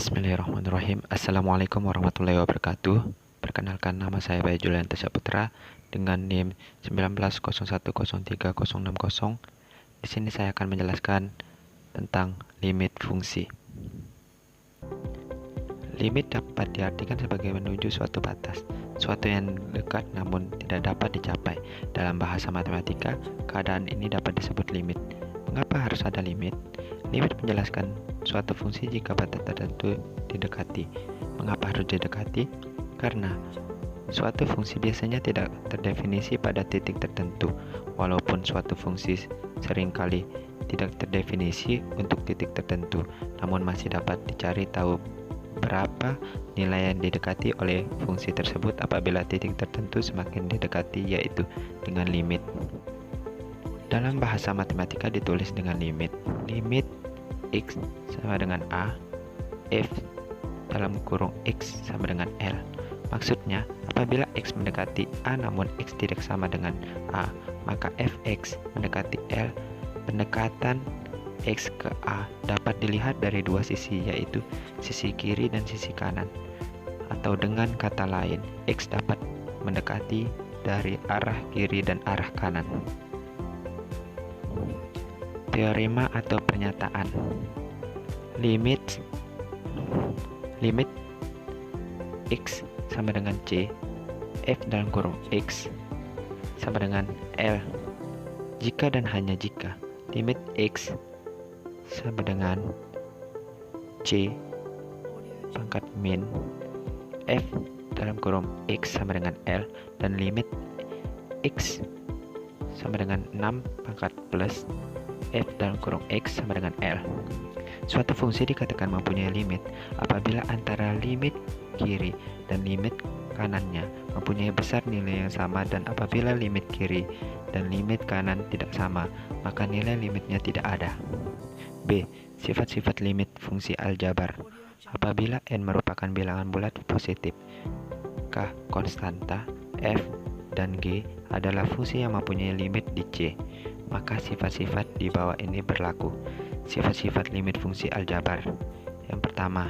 Bismillahirrahmanirrahim. Assalamualaikum warahmatullahi wabarakatuh. Perkenalkan, nama saya Bayu Julianto Saputra dengan NIM 1901030060. Di sini saya akan menjelaskan tentang limit fungsi. Limit dapat diartikan sebagai menuju suatu batas, suatu yang dekat namun tidak dapat dicapai. Dalam bahasa matematika, keadaan ini dapat disebut limit. Mengapa harus ada limit? Limit menjelaskan suatu fungsi jika batas tertentu didekati. Mengapa harus didekati? Karena suatu fungsi biasanya tidak terdefinisi pada titik tertentu, walaupun suatu fungsi seringkali tidak terdefinisi untuk titik tertentu, namun masih dapat dicari tahu berapa nilai yang didekati oleh fungsi tersebut apabila titik tertentu semakin didekati, yaitu dengan limit. Dalam bahasa matematika ditulis dengan limit. Limit X sama dengan A, F dalam kurung X sama dengan L. Maksudnya, apabila X mendekati A namun X tidak sama dengan A, maka Fx mendekati L. Pendekatan X ke A dapat dilihat dari dua sisi, yaitu sisi kiri dan sisi kanan. Atau dengan kata lain, X dapat mendekati dari arah kiri dan arah kanan. Teorema atau pernyataan. Limit X sama dengan C, F dalam kurung X sama dengan L jika dan hanya jika limit X sama dengan C pangkat min F dalam kurung X sama dengan L, dan limit X sama dengan 6 pangkat plus F dalam kurung X sama dengan L. Suatu fungsi dikatakan mempunyai limit apabila antara limit kiri dan limit kanannya mempunyai besar nilai yang sama, dan apabila limit kiri dan limit kanan tidak sama, maka nilai limitnya tidak ada. B. Sifat-sifat limit fungsi aljabar. Apabila n merupakan bilangan bulat positif, k konstanta, f dan g adalah fungsi yang mempunyai limit di C, maka sifat-sifat di bawah ini berlaku. Sifat-sifat limit fungsi aljabar. Yang pertama,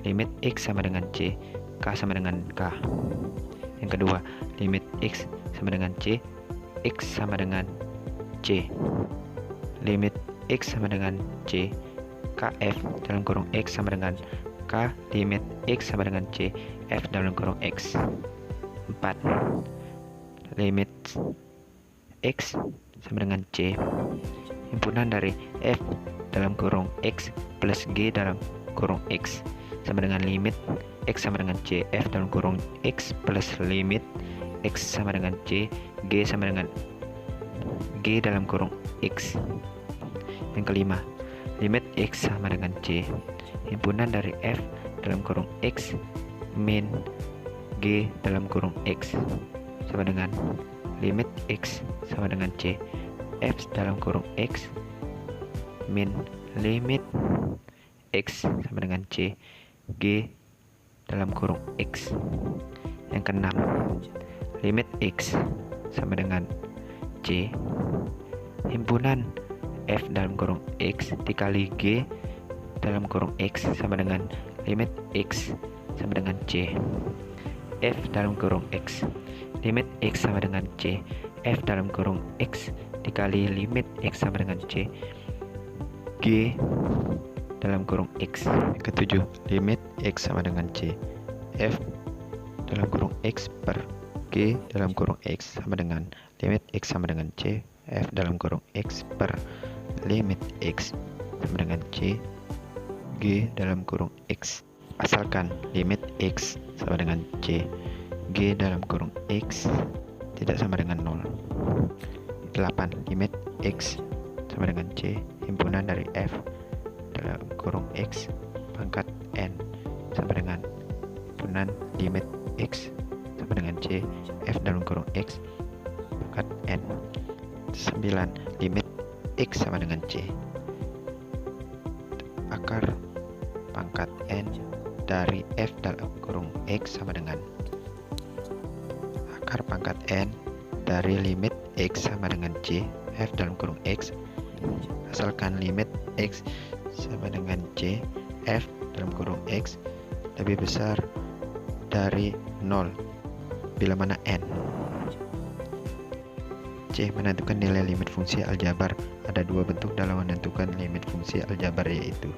limit X sama dengan C, K sama dengan K. Yang kedua, limit X sama dengan C, X sama dengan C. Limit X sama dengan C, KF dalam kurung X sama dengan K, limit X sama dengan C, F dalam kurung X. 4. Limit X sama dengan C, himpunan dari F dalam kurung X plus G dalam kurung X sama dengan limit X sama dengan C, F dalam kurung X plus limit X sama dengan C, G sama dengan G dalam kurung X. Yang kelima, limit X sama dengan C, himpunan dari F dalam kurung X min G dalam kurung X sama dengan limit X sama dengan C, F dalam kurung X min limit X sama dengan C, G dalam kurung X. Yang keenam, limit X sama dengan C, himpunan F dalam kurung X dikali G dalam kurung X sama dengan limit X sama dengan C, F dalam kurung X. Limit X sama dengan C, F dalam kurung X dikali limit X sama dengan C, G dalam kurung X. Ketujuh, limit X sama dengan C, F dalam kurung X per G dalam kurung X sama dengan limit X sama dengan C, F dalam kurung X per limit X sama dengan C, G dalam kurung X. Asalkan limit X sama dengan C, G dalam kurung X tidak sama dengan 0. 8. Limit X sama dengan C, himpunan dari F dalam kurung X pangkat N sama dengan himpunan limit X sama dengan C, F dalam kurung X pangkat N. 9. Limit X sama dengan C, akar pangkat N dari F dalam kurung X sama dengan akar pangkat N dari limit X sama dengan C, F dalam kurung X, asalkan limit X sama dengan C f dalam kurung x lebih besar dari 0 bila mana n. C. Menentukan nilai limit fungsi aljabar. Ada dua bentuk dalam menentukan limit fungsi aljabar, yaitu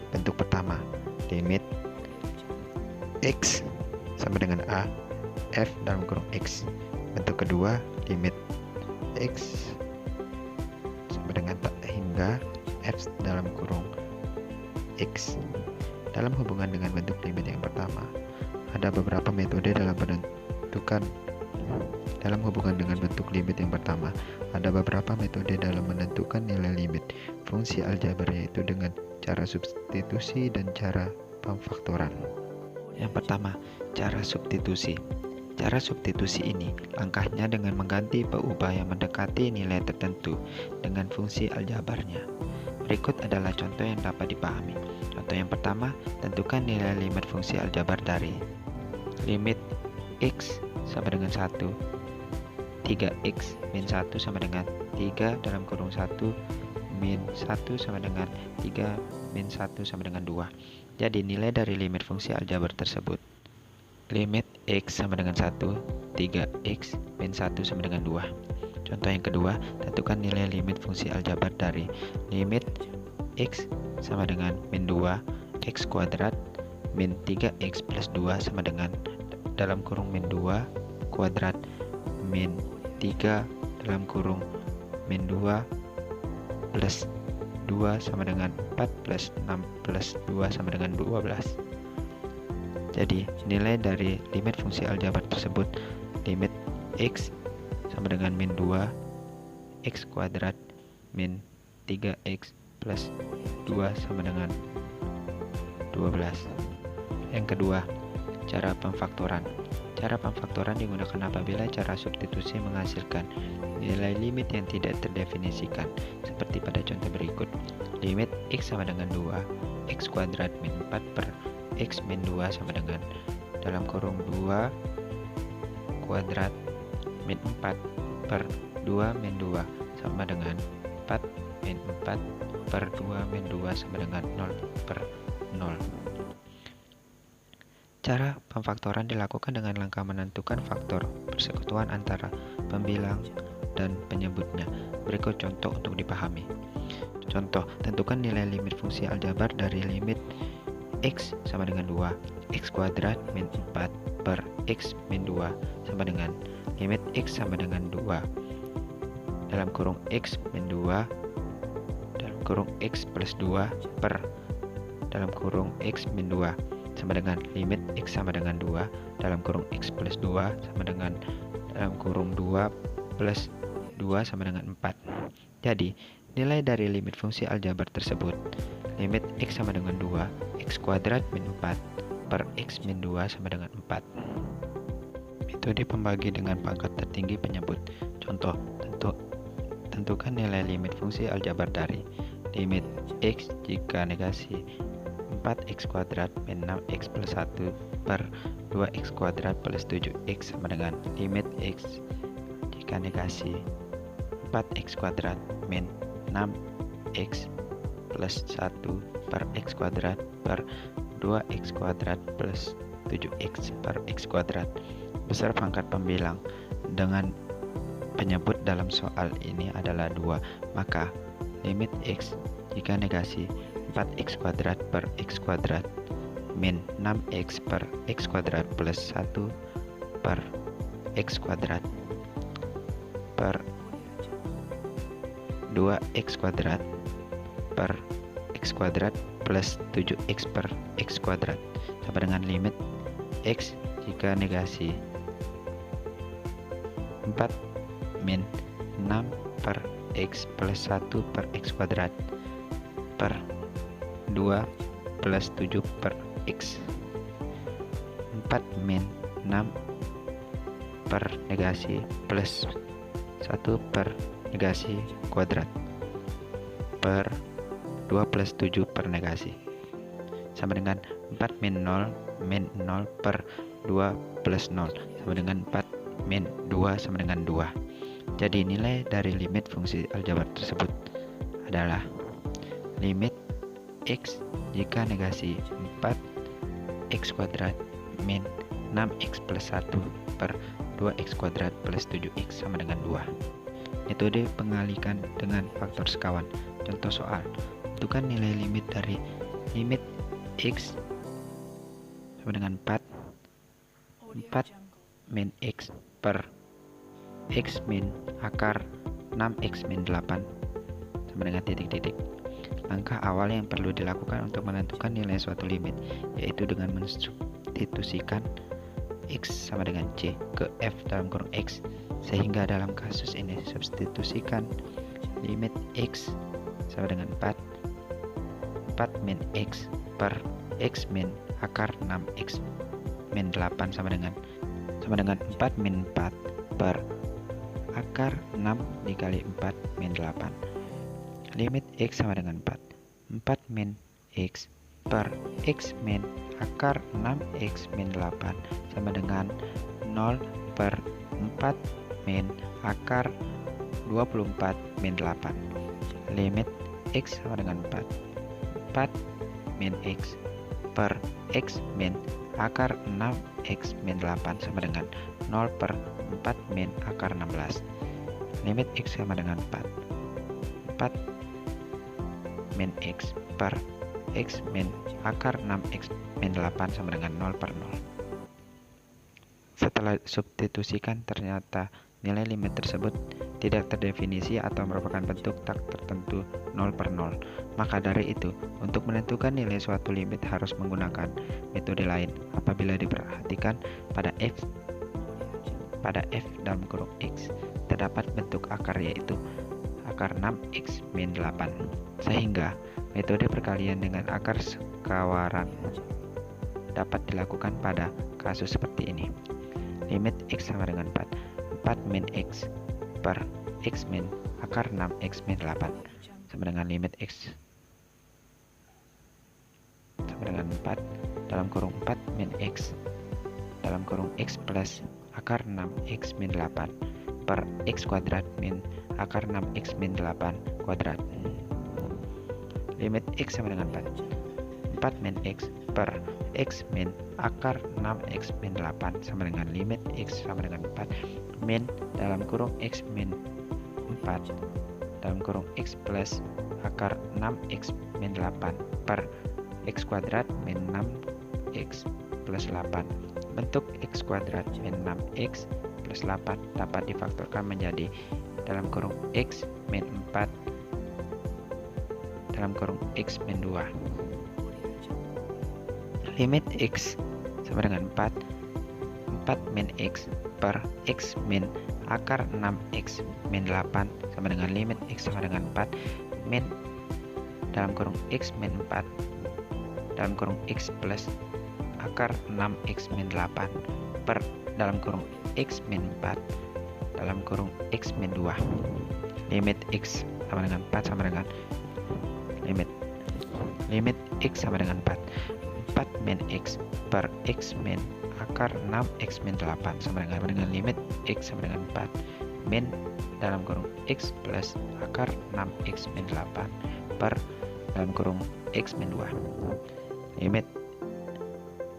bentuk pertama, limit x sama dengan a f dalam kurung x. Bentuk kedua, limit x sama dengan tak hingga f dalam kurung x. Dalam hubungan dengan bentuk limit yang pertama, ada beberapa metode dalam menentukan. Dalam hubungan dengan bentuk limit yang pertama, ada beberapa metode dalam menentukan nilai limit fungsi aljabar, yaitu dengan cara substitusi dan cara pemfaktoran. Yang pertama, cara substitusi. Cara substitusi ini langkahnya dengan mengganti berubah yang mendekati nilai tertentu dengan fungsi aljabarnya. Berikut adalah contoh yang dapat dipahami. Contoh yang pertama, tentukan nilai limit fungsi aljabar dari limit x sama dengan 1, 3x min 1 sama dengan 3 dalam kurung 1 min 1 sama dengan 3 min 1 sama dengan 2. Jadi nilai dari limit fungsi aljabar tersebut, limit x sama dengan 1, 3x min 1 sama dengan 2. Contoh yang kedua, tentukan nilai limit fungsi aljabar dari limit x sama dengan min 2 x kuadrat min 3x plus 2 sama dengan dalam kurung min 2 kuadrat min 3 dalam kurung min 2 plus 2 sama dengan 4 plus 6 plus 2 sama dengan 12. Jadi nilai dari limit fungsi aljabar tersebut, limit x sama dengan min 2 x kuadrat min 3x plus 2 sama dengan 12. Yang kedua, cara pemfaktoran. Cara pemfaktoran digunakan apabila cara substitusi menghasilkan nilai limit yang tidak terdefinisikan, seperti pada contoh berikut. Limit x sama dengan 2 x kuadrat min 4 per x min 2 sama dengan dalam kurung 2 kuadrat min 4 per 2 min 2 sama dengan 4 min 4 per 2 min 2 sama dengan 0 per 0. Cara pemfaktoran dilakukan dengan langkah menentukan faktor persekutuan antara pembilang dan penyebutnya. Berikut contoh untuk dipahami. Contoh, tentukan nilai limit fungsi aljabar dari limit x sama dengan 2 x kuadrat min 4 per x min 2 sama dengan limit x sama dengan 2 dalam kurung x min 2 dalam kurung x plus 2 per dalam kurung x min 2 sama dengan limit x sama dengan 2 dalam kurung x plus 2 sama dengan dalam kurung 2 plus 2 sama dengan 4. Jadi nilai dari limit fungsi aljabar tersebut, limit x sama dengan 2 x kuadrat min 4 per x min 2 sama dengan 4. Metode pembagi dengan pangkat tertinggi penyebut. Contoh, tentukan nilai limit fungsi aljabar dari limit x jika negasi 4x kuadrat min 6x plus 1 per 2x kuadrat plus 7x sama dengan limit x jika negasi 4x kuadrat min 6x plus 1 per x kuadrat per 2x kuadrat plus 7x per x kuadrat. Besar pangkat pembilang dengan penyebut dalam soal ini adalah 2, maka limit x jika negasi 4x kuadrat per x kuadrat min 6x per x kuadrat plus 1 per x kuadrat per 2x kuadrat per x kuadrat plus 7x per x kuadrat sama dengan limit x jika negasi 4 min 6 per x plus 1 per x kuadrat per 2 plus 7 per x 4 min 6 per negasi plus 1 per negasi kuadrat per 2 plus 7 per negasi sama dengan 4 min 0 per 2 plus 0 sama dengan 4 min 2 sama dengan 2. Jadi nilai dari limit fungsi aljabar tersebut adalah limit X jika negasi 4x kuadrat min 6x plus 1 per 2x kuadrat plus 7x sama dengan 2. Metode pengalikan dengan faktor sekawan. Contoh soal, tentukan nilai limit dari limit X sama dengan 4 min X per X min akar 6x min 8 sama dengan titik-titik. Langkah awal yang perlu dilakukan untuk menentukan nilai suatu limit yaitu dengan mensubstitusikan X sama dengan C ke F dalam kurung X, sehingga dalam kasus ini substitusikan limit X sama dengan 4 min X per X min akar 6x min 8 sama dengan 4 min 4 per akar 6 dikali 4 min 8. Limit X sama dengan 4 min X per X min akar 6x min 8 sama dengan 0 per 4 min akar 24 min 8. Limit X sama dengan 4 min X per X min akar 6x min 8 sama dengan 0 per 4 min akar 16. Limit X sama dengan 4 min X per X min akar 6x min 8 sama dengan 0 per 0. Setelah substitusikan ternyata nilai limit tersebut tidak terdefinisi atau merupakan bentuk tak tertentu 0 per 0. Maka dari itu, untuk menentukan nilai suatu limit harus menggunakan metode lain. Apabila diperhatikan pada F dalam kurung X terdapat bentuk akar yaitu akar 6x min 8, sehingga metode perkalian dengan akar sekawaran dapat dilakukan pada kasus seperti ini. Limit X sama dengan 4 min X per X min akar 6x min 8 sama dengan limit X sama dengan 4 dalam kurung 4 min X dalam kurung X plus akar 6x min 8 per X kuadrat min akar 6x min 8 kuadrat. Limit X sama dengan 4 min X per X min akar 6x min 8 sama dengan limit X sama dengan 4 min dalam kurung X min 4 dalam kurung X plus akar 6x min 8 per X kuadrat min 6x plus 8. Bentuk X kuadrat min 6x plus 8 dapat difaktorkan menjadi dalam kurung X min 4 dalam kurung X min 2. Limit X sama dengan 4 min X per X min akar 6x min 8 sama dengan limit X sama dengan 4 min dalam kurung X min 4 dalam kurung X plus akar 6x min 8 per dalam kurung X min 4 dalam kurung X min 2. Limit X sama dengan 4 sama dengan limit X sama dengan 4 min X per X min akar 6x min 8 sama dengan limit X sama dengan 4 min dalam kurung X plus akar 6x min 8 per dalam kurung X min 2. Limit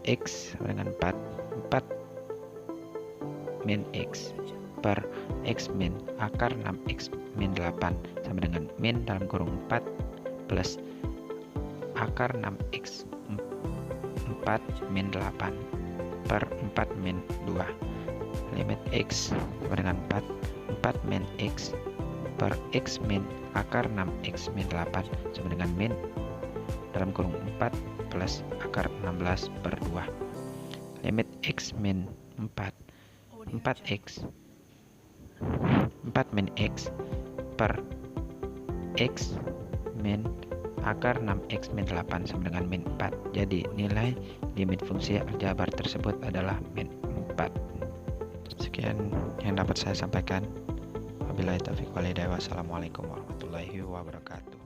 X sama dengan 4 min X per X min akar 6x min 8 sama dengan min dalam kurung 4 plus akar 6x 4 min 8 per 4 min 2. Limit X sama dengan 4 min X per X min akar 6x min 8 sama dengan min dalam kurung 4 plus akar 16 per 2. Limit X min 4 min X per X min akar 6x min 8 sama dengan min 4. Jadi nilai limit fungsi aljabar tersebut adalah min 4. Sekian yang dapat saya sampaikan. Wabillahi taufiq wal hidayah. Wassalamualaikum warahmatullahi wabarakatuh.